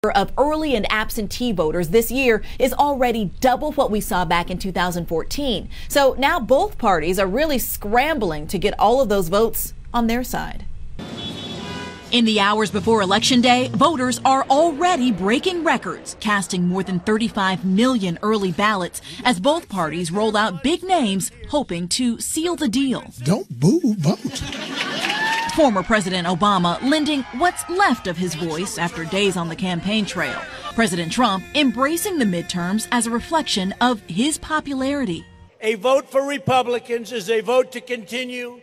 Of early and absentee voters this year is already double what we saw back in 2014. So now both parties are really scrambling to get all of those votes on their side. In the hours before Election Day, voters are already breaking records, casting more than 35 million early ballots as both parties roll out big names, hoping to seal the deal. Don't boo, vote. Former President Obama lending what's left of his voice after days on the campaign trail. President Trump embracing the midterms as a reflection of his popularity. A vote for Republicans is a vote to continue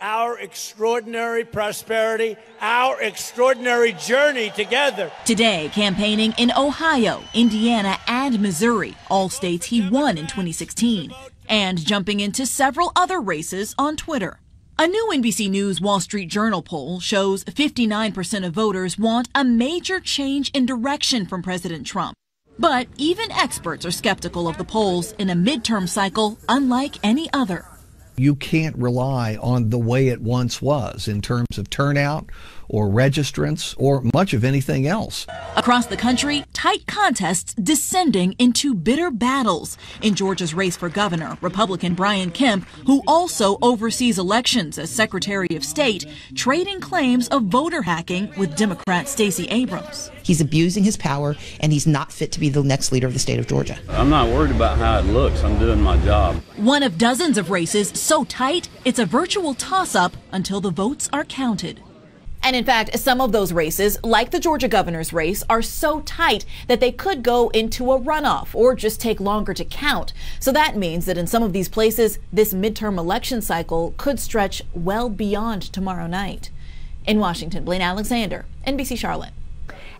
our extraordinary prosperity, our extraordinary journey together. Today, campaigning in Ohio, Indiana, and Missouri, all states he won in 2016, and jumping into several other races on Twitter. A new NBC News Wall Street Journal poll shows 59% of voters want a major change in direction from President Trump. But even experts are skeptical of the polls in a midterm cycle unlike any other. You can't rely on the way it once was in terms of turnout or registrants or much of anything else. Across the country, tight contests descending into bitter battles. In Georgia's race for governor, Republican Brian Kemp, who also oversees elections as Secretary of State, trading claims of voter hacking with Democrat Stacey Abrams. He's abusing his power, and he's not fit to be the next leader of the state of Georgia. I'm not worried about how it looks. I'm doing my job. One of dozens of races so tight, it's a virtual toss-up until the votes are counted. And in fact, some of those races, like the Georgia governor's race, are so tight that they could go into a runoff or just take longer to count. So that means that in some of these places, this midterm election cycle could stretch well beyond tomorrow night. In Washington, Blaine Alexander, NBC Charlotte.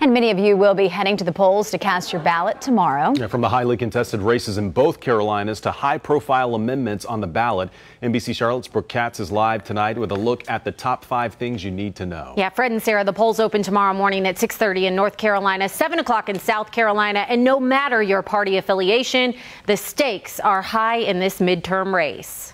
And many of you will be heading to the polls to cast your ballot tomorrow. Yeah, from the highly contested races in both Carolinas to high-profile amendments on the ballot, NBC Charlotte's Brooke Katz is live tonight with a look at the top 5 things you need to know. Yeah, Fred and Sarah, the polls open tomorrow morning at 6:30 in North Carolina, 7 o'clock in South Carolina. And no matter your party affiliation, the stakes are high in this midterm race.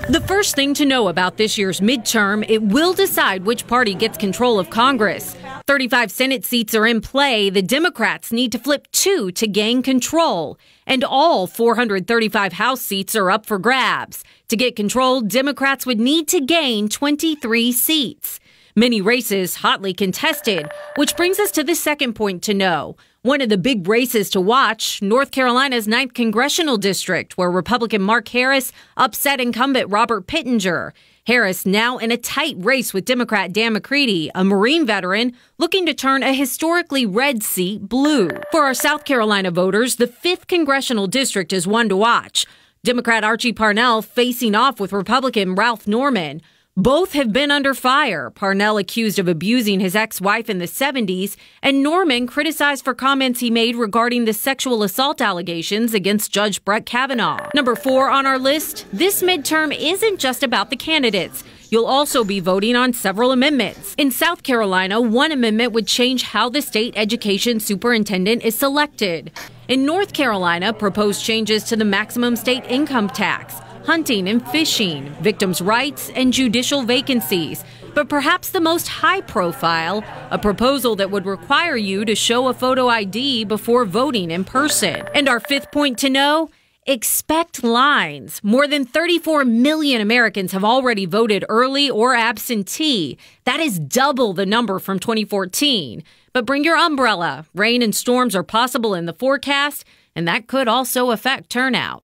The first thing to know about this year's midterm, it will decide which party gets control of Congress. 35 Senate seats are in play. The Democrats need to flip 2 to gain control. And all 435 House seats are up for grabs. To get control, Democrats would need to gain 23 seats. Many races hotly contested, which brings us to the second point to know. One of the big races to watch, North Carolina's 9th Congressional District, where Republican Mark Harris upset incumbent Robert Pittenger. Harris now in a tight race with Democrat Dan McCready, a Marine veteran, looking to turn a historically red seat blue. For our South Carolina voters, the 5th Congressional District is one to watch. Democrat Archie Parnell facing off with Republican Ralph Norman. Both have been under fire. Parnell accused of abusing his ex-wife in the 70s, and Norman criticized for comments he made regarding the sexual assault allegations against Judge Brett Kavanaugh. Number 4 on our list, this midterm isn't just about the candidates. You'll also be voting on several amendments. In South Carolina, one amendment would change how the state education superintendent is selected. In North Carolina, proposed changes to the maximum state income tax, hunting and fishing, victims' rights, and judicial vacancies. But perhaps the most high profile, a proposal that would require you to show a photo ID before voting in person. And our 5th point to know, expect lines. More than 34 million Americans have already voted early or absentee. That is double the number from 2014. But bring your umbrella. Rain and storms are possible in the forecast, and that could also affect turnout.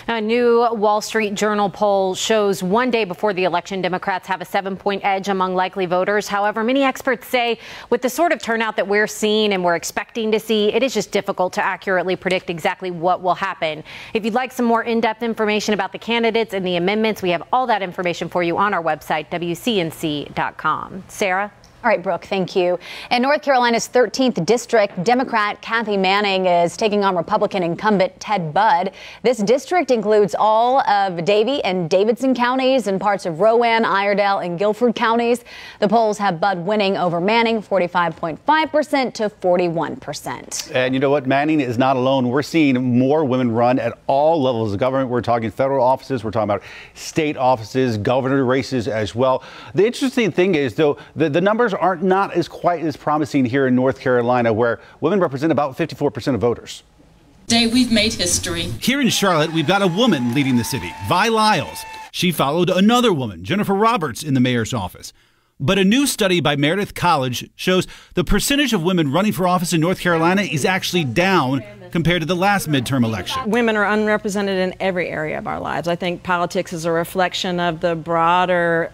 A new Wall Street Journal poll shows one day before the election, Democrats have a 7-point edge among likely voters. However, many experts say with the sort of turnout that we're seeing and we're expecting to see, it is just difficult to accurately predict exactly what will happen. If you'd like some more in-depth information about the candidates and the amendments, we have all that information for you on our website, WCNC.com. Sarah? All right, Brooke, thank you. In North Carolina's 13th district, Democrat Kathy Manning is taking on Republican incumbent Ted Budd. This district includes all of Davie and Davidson counties and parts of Rowan, Iredell, and Guilford counties. The polls have Budd winning over Manning 45.5% to 41%. And you know what? Manning is not alone. We're seeing more women run at all levels of government. We're talking federal offices. We're talking about state offices, governor races as well. The interesting thing is, though, the numbers numbers are not quite as promising here in North Carolina, where women represent about 54% of voters. Today, we've made history. Here in Charlotte, we've got a woman leading the city, Vi Lyles. She followed another woman, Jennifer Roberts, in the mayor's office. But a new study by Meredith College shows the percentage of women running for office in North Carolina is actually down compared to the last midterm election. Women are unrepresented in every area of our lives. I think politics is a reflection of the broader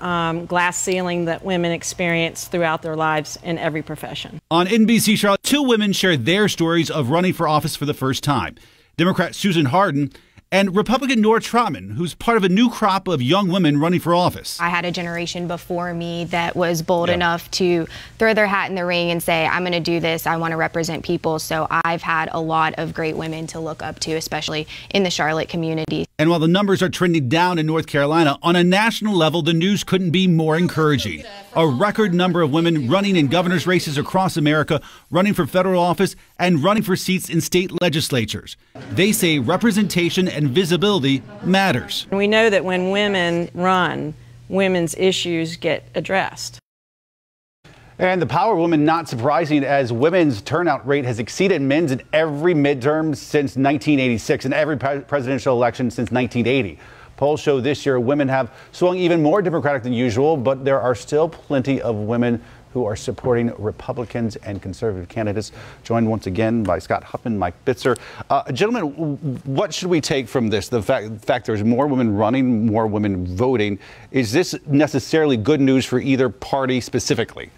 glass ceiling that women experience throughout their lives in every profession. On NBC Charlotte, two women shared their stories of running for office for the first time. Democrat Susan Hardin and Republican Nora Trotman, who's part of a new crop of young women running for office. I had a generation before me that was bold enough to throw their hat in the ring and say, I'm going to do this. I want to represent people. So I've had a lot of great women to look up to, especially in the Charlotte community. And while the numbers are trending down in North Carolina, on a national level, the news couldn't be more encouraging. A record number of women running in governor's races across America, running for federal office, and running for seats in state legislatures. They say representation and visibility matters. We know that when women run, women's issues get addressed. And the power of women not surprising, as women's turnout rate has exceeded men's in every midterm since 1986 and every presidential election since 1980. Polls show this year women have swung even more Democratic than usual, but there are still plenty of women who are supporting Republicans and conservative candidates. Joined once again by Scott Huffman, Mike Bitzer. Gentlemen, what should we take from this? The fact there's more women running, more women voting. Is this necessarily good news for either party specifically?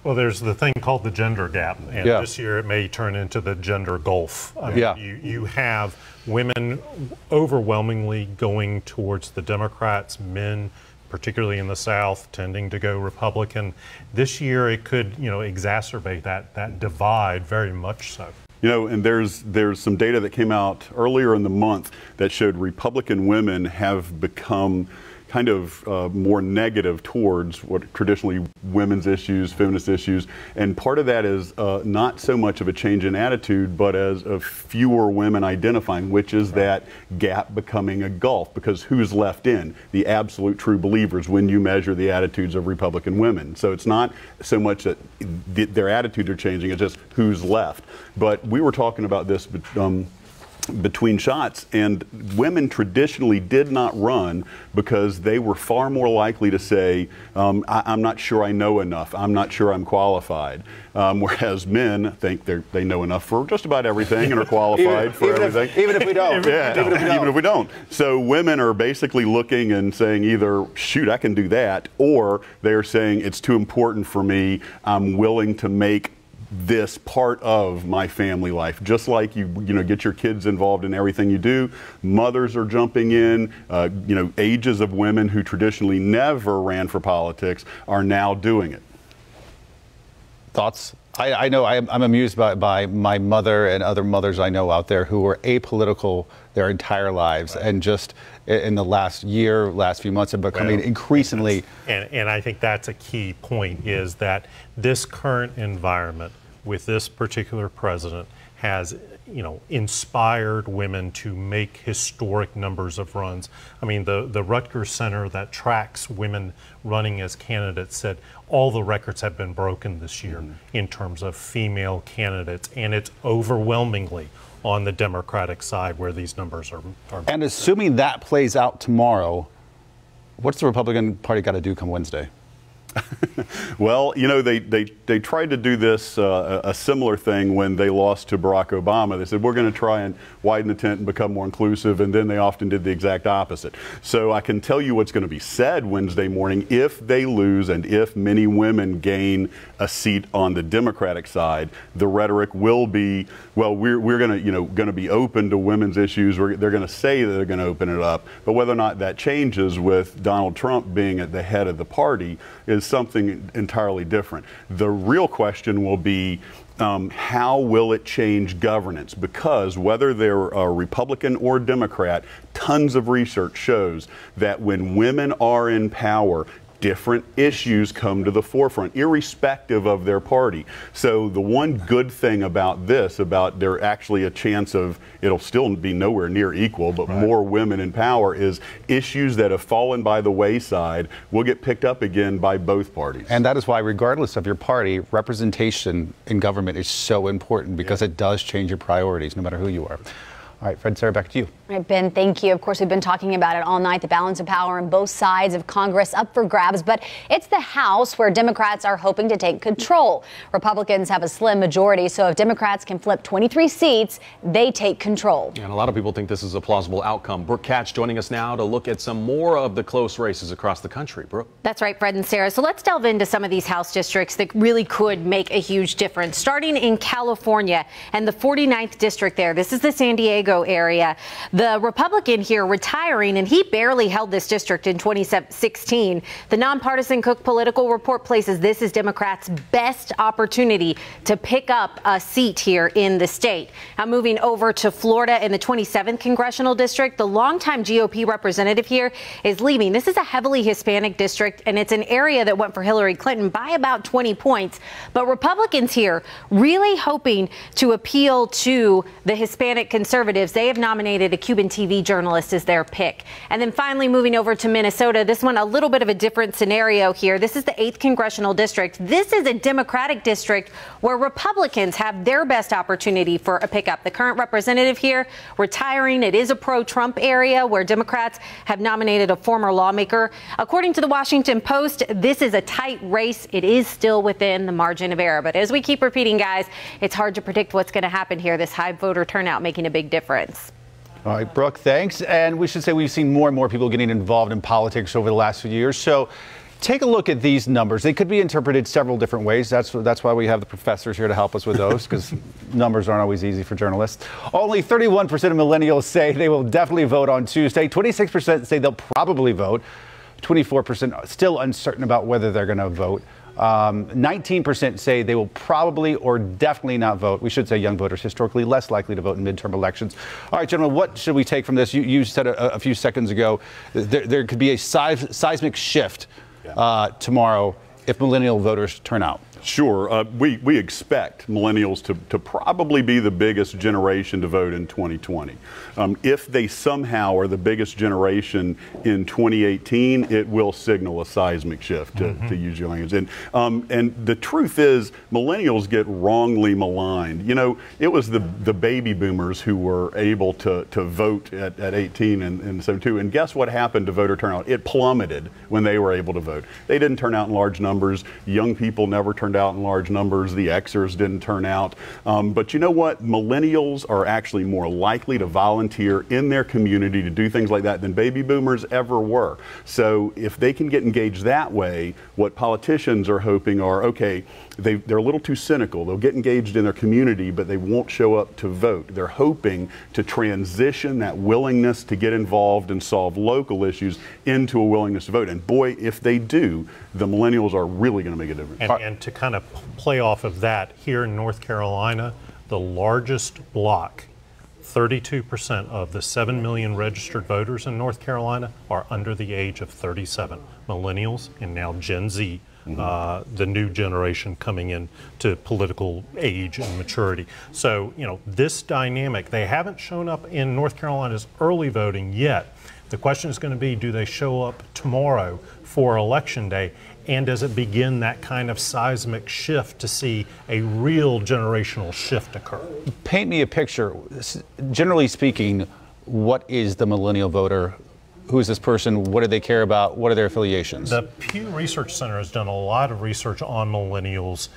Well, there's the thing called the gender gap, and this year it may turn into the gender gulf. I mean, you have women overwhelmingly going towards the Democrats, men, particularly in the South, tending to go Republican. This year it could, exacerbate that divide very much so. And there's some data that came out earlier in the month that showed Republican women have become kind of more negative towards what traditionally women's issues, feminist issues, and part of that is not so much of a change in attitude, but as of fewer women identifying, which is that gap becoming a gulf, because who's left in? The absolute true believers when you measure the attitudes of Republican women. So it's not so much that their attitudes are changing, it's just who's left. But we were talking about this between shots, and women traditionally did not run because they were far more likely to say, I'm not sure I know enough, I'm not sure I'm qualified. Whereas men think they know enough for just about everything and are qualified for everything. Even if we don't. Even if we don't. So women are basically looking and saying either, shoot, I can do that, or they are saying it's too important for me, I'm willing to make this part of my family life. Just like you get your kids involved in everything you do, mothers are jumping in, ages of women who traditionally never ran for politics are now doing it. Thoughts? I know I'm amused by my mother and other mothers I know out there who were apolitical their entire lives, and just in the last few months have becoming increasingly. And I think that's a key point, is that this current environment with this particular president has inspired women to make historic numbers of runs. I mean, the Rutgers Center that tracks women running as candidates said all the records have been broken this year in terms of female candidates, and it's overwhelmingly on the Democratic side where these numbers are. And assuming that plays out tomorrow, what's the Republican Party got to do come Wednesday? Well, they tried to do this, a similar thing when they lost to Barack Obama. They said, we're going to try and widen the tent and become more inclusive, and then they often did the exact opposite. So I can tell you what's going to be said Wednesday morning if they lose and if many women gain a seat on the Democratic side. The rhetoric will be, well, we're going to be open to women's issues. They're going to say that they're going to open it up, but whether or not that changes with Donald Trump being at the head of the party is something entirely different. The real question will be, how will it change governance? Because whether they're a Republican or Democrat, tons of research shows that when women are in power, different issues come to the forefront, irrespective of their party. So the one good thing about this, about there actually a chance of, it'll still be nowhere near equal, but more women in power, is issues that have fallen by the wayside will get picked up again by both parties. And that is why, regardless of your party, representation in government is so important, because it does change your priorities, no matter who you are. All right, Fred, Sarah, back to you. All right, Ben, thank you. Of course, we've been talking about it all night, the balance of power on both sides of Congress up for grabs, but it's the House where Democrats are hoping to take control. Republicans have a slim majority, so if Democrats can flip 23 seats, they take control. And a lot of people think this is a plausible outcome. Brooke Katz joining us now to look at some more of the close races across the country. Brooke. That's right, Fred and Sarah. So let's delve into some of these House districts that really could make a huge difference. Starting in California and the 49th district there. This is the San Diego area. The Republican here retiring, and he barely held this district in 2016. The nonpartisan Cook Political Report places this as Democrats' best opportunity to pick up a seat here in the state. Now moving over to Florida in the 27th congressional district, the longtime GOP representative here is leaving. This is a heavily Hispanic district, and it's an area that went for Hillary Clinton by about 20 points. But Republicans here really hoping to appeal to the Hispanic conservatives. They have nominated a Cuban TV journalist as their pick. And then finally moving over to Minnesota, this one a little bit of a different scenario here. This is the 8th congressional district. This is a Democratic district where Republicans have their best opportunity for a pickup. The current representative here retiring. It is a pro-Trump area where Democrats have nominated a former lawmaker. According to the Washington Post, this is a tight race. It is still within the margin of error. But as we keep repeating, guys, it's hard to predict what's going to happen here. This high voter turnout making a big difference. All right, Brooke, thanks. And we should say we've seen more and more people getting involved in politics over the last few years. So take a look at these numbers. They could be interpreted several different ways. That's why we have the professors here to help us with those, because numbers aren't always easy for journalists. Only 31% of millennials say they will definitely vote on Tuesday. 26% say they'll probably vote. 24% still uncertain about whether they're going to vote. 19% say they will probably or definitely not vote. We should say young voters historically less likely to vote in midterm elections. All right, gentlemen, what should we take from this? You said a few seconds ago there could be a seismic shift tomorrow if millennial voters turn out. Sure. We expect millennials to probably be the biggest generation to vote in 2020. If they somehow are the biggest generation in 2018, it will signal a seismic shift, to use your language. And the truth is, millennials get wrongly maligned. You know, it was the baby boomers who were able to vote at 18 and 72. And guess what happened to voter turnout? It plummeted when they were able to vote. They didn't turn out in large numbers. Young people never turned out in large numbers. The Xers didn't turn out. But you know what? Millennials are actually more likely to volunteer in their community to do things like that than baby boomers ever were. So if they can get engaged that way, what politicians are hoping are, okay, they're a little too cynical. They'll get engaged in their community, but they won't show up to vote. They're hoping to transition that willingness to get involved and solve local issues into a willingness to vote. And boy, if they do, the millennials are really going to make a difference. And to kind of play off of that, here in North Carolina, the largest block, 32% of the 7 million registered voters in North Carolina are under the age of 37. Millennials and now Gen Z, the new generation coming in to political age and maturity. So, you know, this dynamic, they haven't shown up in North Carolina's early voting yet. The question is going to be, do they show up tomorrow for Election Day? And does it begin that kind of seismic shift to see a real generational shift occur? Paint me a picture. Generally speaking, what is the millennial voter? Who is this person? What do they care about? What are their affiliations? The Pew Research Center has done a lot of research on millennials.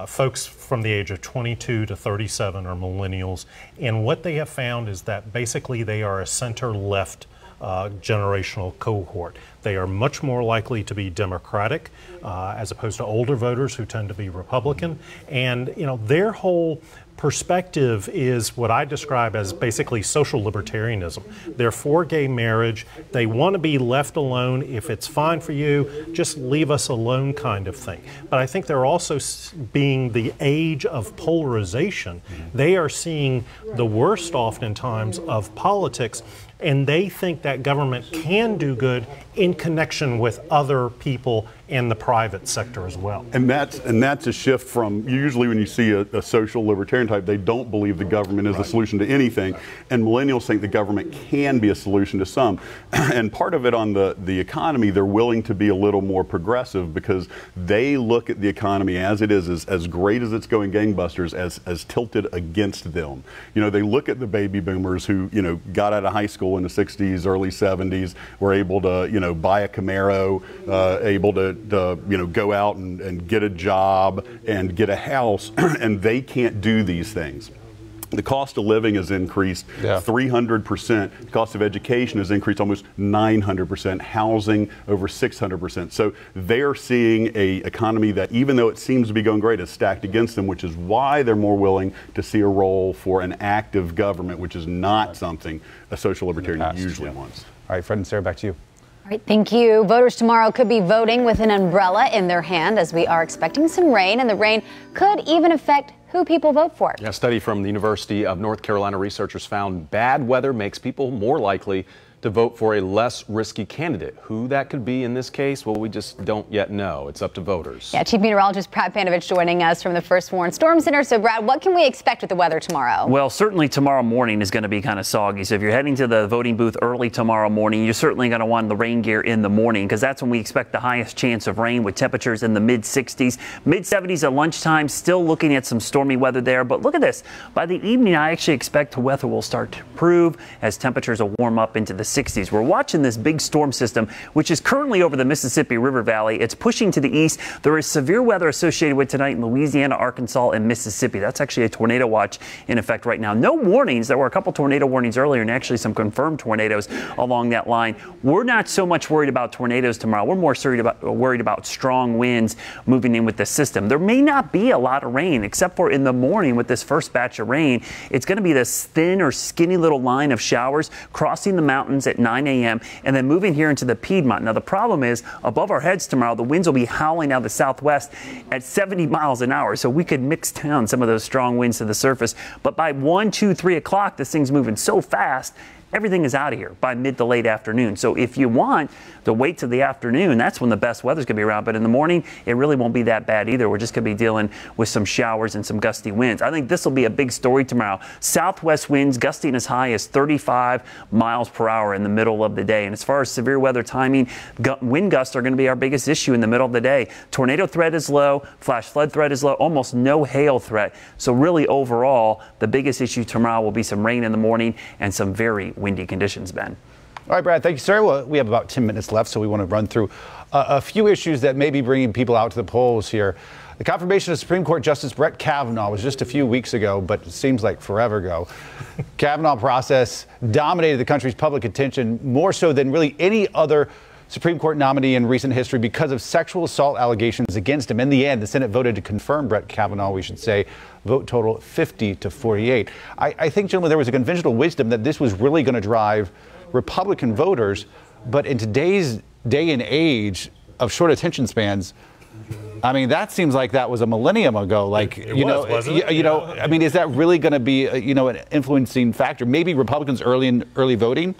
Folks from the age of 22 to 37 are millennials. And what they have found is that basically they are a center-left generational cohort. They are much more likely to be Democratic as opposed to older voters who tend to be Republican. And, you know, their whole perspective is what I describe as basically social libertarianism. They're for gay marriage. They want to be left alone. If it's fine for you, just leave us alone kind of thing. But I think they're also, being the age of polarization, they are seeing the worst oftentimes of politics, and they think that government can do good in connection with other people in the private sector as well. And that's a shift from, usually when you see a social libertarian type, they don't believe the government is the solution to anything, and millennials think the government can be a solution to some. And part of it on the economy, they're willing to be a little more progressive because they look at the economy as it is, as great as it's going gangbusters, as tilted against them. You know, they look at the baby boomers who, you know, got out of high school in the 60s, early 70s, were able to, you know, buy a Camaro, able to you know, go out and get a job and get a house, and they can't do these things. The cost of living has increased 300%. The cost of education has increased almost 900%. Housing over 600%. So they're seeing a economy that, even though it seems to be going great, is stacked against them, which is why they're more willing to see a role for an active government, which is not something a social libertarian usually wants. All right, Fred and Sarah, back to you. All right, thank you. Voters tomorrow could be voting with an umbrella in their hand as we are expecting some rain, and the rain could even affect who people vote for. A study from the University of North Carolina researchers found bad weather makes people more likely to vote for a less risky candidate. Who that could be in this case, well, we just don't yet know. It's up to voters. Yeah, Chief Meteorologist Brad Panovich joining us from the First Warren Storm Center. So, Brad, what can we expect with the weather tomorrow? Well, certainly tomorrow morning is going to be kind of soggy. So if you're heading to the voting booth early tomorrow morning, you're certainly going to want the rain gear in the morning because that's when we expect the highest chance of rain with temperatures in the mid-60s, mid-70s at lunchtime. Still looking at some stormy weather there. But look at this. By the evening, I actually expect the weather will start to improve as temperatures will warm up into the 60s. We're watching this big storm system, which is currently over the Mississippi River Valley. It's pushing to the east. There is severe weather associated with tonight in Louisiana, Arkansas, and Mississippi. That's actually a tornado watch in effect right now. No warnings. There were a couple tornado warnings earlier and actually some confirmed tornadoes along that line. We're not so much worried about tornadoes tomorrow. We're more worried about strong winds moving in with the system. There may not be a lot of rain, except for in the morning with this first batch of rain. It's going to be this thin or skinny little line of showers crossing the mountains at 9 a.m. and then moving here into the Piedmont. Now, the problem is above our heads tomorrow, the winds will be howling out of the southwest at 70 miles an hour. So we could mix down some of those strong winds to the surface. But by 1, 2, 3 o'clock, this thing's moving so fast, everything is out of here by mid to late afternoon. So if you want to wait till the afternoon, that's when the best weather's going to be around. But in the morning, it really won't be that bad either. We're just going to be dealing with some showers and some gusty winds. I think this will be a big story tomorrow. Southwest winds gusting as high as 35 miles per hour in the middle of the day. And as far as severe weather timing, wind gusts are going to be our biggest issue in the middle of the day. Tornado threat is low. Flash flood threat is low. Almost no hail threat. So really overall, the biggest issue tomorrow will be some rain in the morning and some very windy conditions, Ben. All right, Brad, thank you, sir. Well, we have about 10 minutes left, so we want to run through a few issues that may be bringing people out to the polls here. The confirmation of Supreme Court Justice Brett Kavanaugh was just a few weeks ago, but it seems like forever ago. Kavanaugh process dominated the country's public attention more so than really any other Supreme Court nominee in recent history because of sexual assault allegations against him. In the end, the Senate voted to confirm Brett Kavanaugh, we should say, vote total 50-48. I think, gentlemen, there was a conventional wisdom that this was really going to drive Republican voters, but in today's day and age of short attention spans, I mean, that seems like that was a millennium ago. Like, you know, I mean, is that really going to be, an influencing factor? Maybe Republicans early voting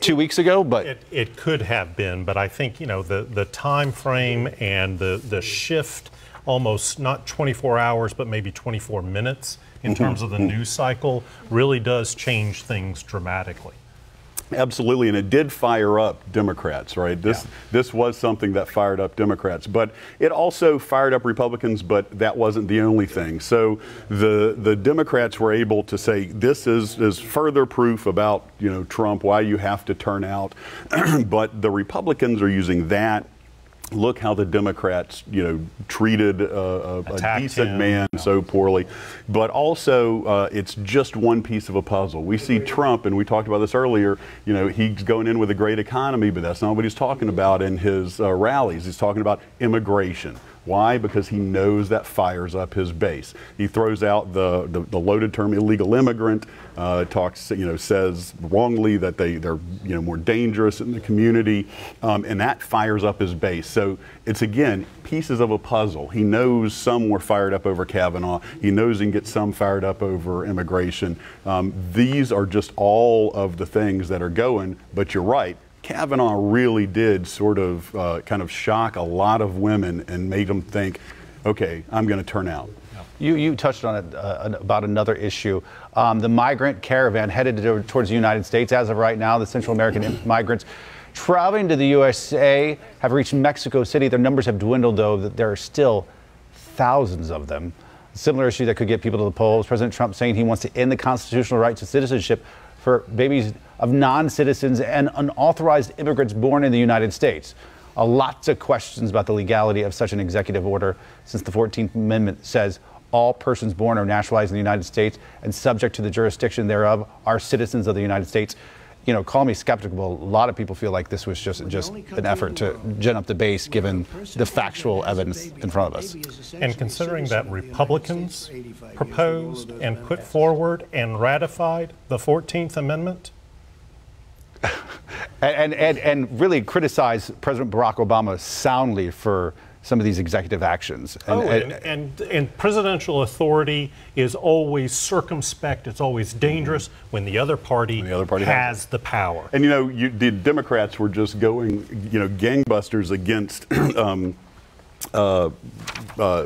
2 weeks ago, but it could have been. But I think, the time frame and the shift, almost not 24 hours, but maybe 24 minutes in terms of the news cycle, really does change things dramatically. Absolutely, and it did fire up Democrats, right? This was something that fired up Democrats, but it also fired up Republicans, but that wasn't the only thing. So the Democrats were able to say, this is further proof about, Trump, why you have to turn out. But the Republicans are using that. Look how the Democrats, treated a decent man so poorly. But also, it's just one piece of a puzzle. We see Trump, and we talked about this earlier, he's going in with a great economy, but that's not what he's talking about in his rallies. He's talking about immigration. Why? Because he knows that fires up his base. He throws out the loaded term illegal immigrant, says wrongly that they're more dangerous in the community, and that fires up his base. So it's, again, pieces of a puzzle. He knows some were fired up over Kavanaugh. He knows he can get some fired up over immigration. These are just all of the things that are going, but you're right. Kavanaugh really did sort of kind of shock a lot of women and made them think, okay, I'm going to turn out. You touched on it about another issue. The migrant caravan headed towards the United States. As of right now, the Central American migrants traveling to the USA have reached Mexico City. Their numbers have dwindled, though, that there are still thousands of them. A similar issue that could get people to the polls. President Trump saying he wants to end the constitutional right to citizenship for babies of non-citizens and unauthorized immigrants born in the United States. Lots of questions about the legality of such an executive order, since the 14th Amendment says all persons born or naturalized in the United States and subject to the jurisdiction thereof are citizens of the United States. You know, call me skeptical. A lot of people feel like this was just an effort to gin up the base, given the factual evidence in front of us. And considering that Republicans proposed and put forward and ratified the 14th Amendment, and really criticize President Barack Obama soundly for some of these executive actions. And presidential authority is always circumspect. It's always dangerous when the other party, has the power. And, you know, the Democrats were just going, you know, gangbusters against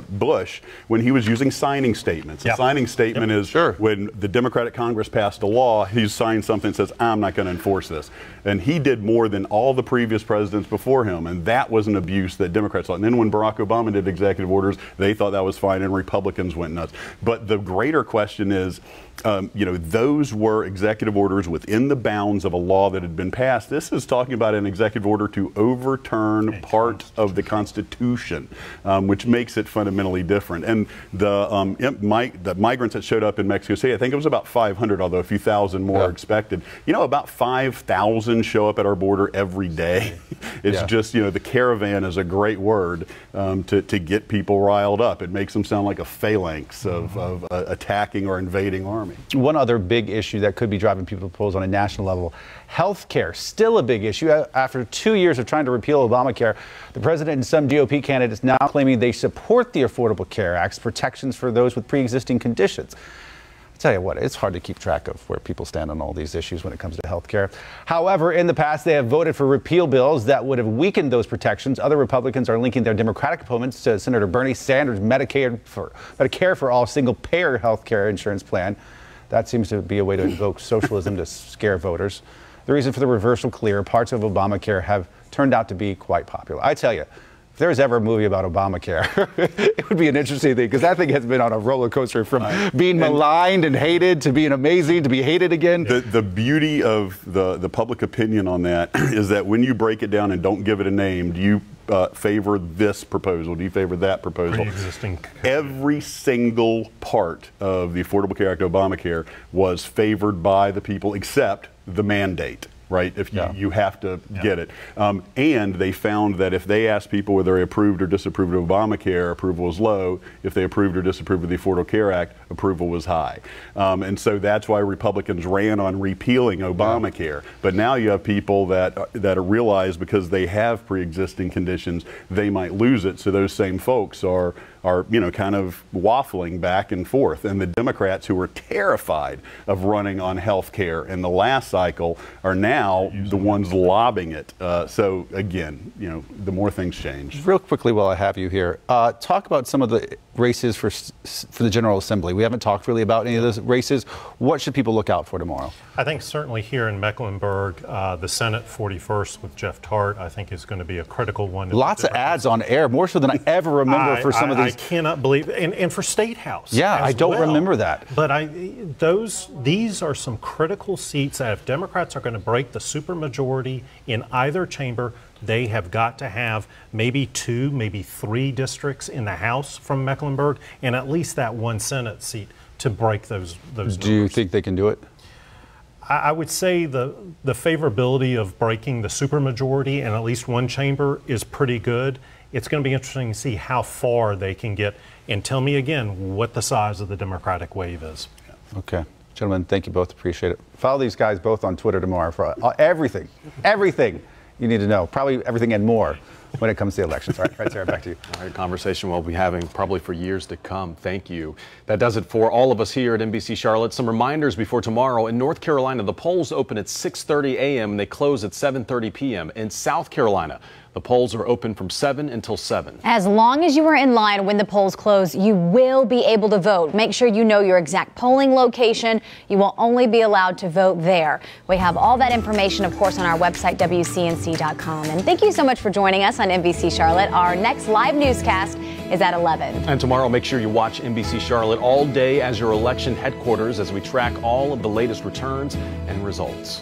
Bush when he was using signing statements. A signing statement is when the Democratic Congress passed a law, he signed something that says, I'm not going to enforce this. And he did more than all the previous presidents before him, and that was an abuse that Democrats thought. And then when Barack Obama did executive orders, they thought that was fine, and Republicans went nuts. But the greater question is, you know, those were executive orders within the bounds of a law that had been passed. This is talking about an executive order to overturn part of the Constitution, which makes it fundamentally different. And the migrants that showed up in Mexico City, I think it was about 500, although a few thousand more are expected. You know, about 5,000 show up at our border every day. It's just, you know, the caravan is a great word to get people riled up. It makes them sound like a phalanx of attacking or invading army. One other big issue that could be driving people to the polls on a national level, health care, still a big issue. After 2 years of trying to repeal Obamacare, the president and some GOP candidates now claiming they support the Affordable Care Act's protections for those with pre-existing conditions. I tell you what, it's hard to keep track of where people stand on all these issues when it comes to health care. However, in the past, they have voted for repeal bills that would have weakened those protections. Other Republicans are linking their Democratic opponents to Senator Bernie Sanders' Medicare for all single-payer health care insurance plan. That seems to be a way to invoke socialism to scare voters. The reason for the reversal clear. Parts of Obamacare have turned out to be quite popular. I tell you, if there was ever a movie about Obamacare, it would be an interesting thing, because that thing has been on a roller coaster from being maligned and hated to being amazing to be hated again. The beauty of the public opinion on that is that when you break it down and don't give it a name, do you favor this proposal? Do you favor that proposal? Every single part of the Affordable Care Act, Obamacare, was favored by the people except the mandate. Right, if you have to get it. And they found that if they asked people whether they approved or disapproved of Obamacare, approval was low. If they approved or disapproved of the Affordable Care Act, approval was high. And so that's why Republicans ran on repealing Obamacare. But now you have people that realize because they have pre-existing conditions, they might lose it. So those same folks are you know, kind of waffling back and forth. And the Democrats, who were terrified of running on health care in the last cycle, are now the ones lobbying it. So again, you know, the more things change. Real quickly while I have you here, talk about some of the races for the General Assembly. We haven't talked really about any of those races. What should people look out for tomorrow? I think certainly here in Mecklenburg, the Senate 41st with Jeff Tart, I think is going to be a critical one. Lots of ads on air, more so than I ever remember for some of these. I cannot believe it. And for State House. Yeah, I don't remember that. But these are some critical seats that if Democrats are going to break the supermajority in either chamber, they have got to have maybe 2, maybe 3 districts in the House from Mecklenburg, and at least that 1 Senate seat to break those numbers. Do you think they can do it? I would say the favorability of breaking the supermajority in at least 1 chamber is pretty good. It's going to be interesting to see how far they can get. And tell me again what the size of the Democratic wave is. Okay. Gentlemen, thank you both. Appreciate it. Follow these guys both on Twitter tomorrow for everything you need to know. Probably everything and more. when it comes to the elections. All right, Sarah, back to you. All right, conversation we'll be having probably for years to come. Thank you. That does it for all of us here at NBC Charlotte. Some reminders before tomorrow. In North Carolina, the polls open at 6:30 a.m. and they close at 7:30 p.m. In South Carolina, the polls are open from 7 until 7. As long as you are in line when the polls close, you will be able to vote. Make sure you know your exact polling location. You will only be allowed to vote there. We have all that information, of course, on our website, WCNC.com. And thank you so much for joining us on NBC Charlotte. Our next live newscast is at 11. And tomorrow, make sure you watch NBC Charlotte all day as your election headquarters as we track all of the latest returns and results.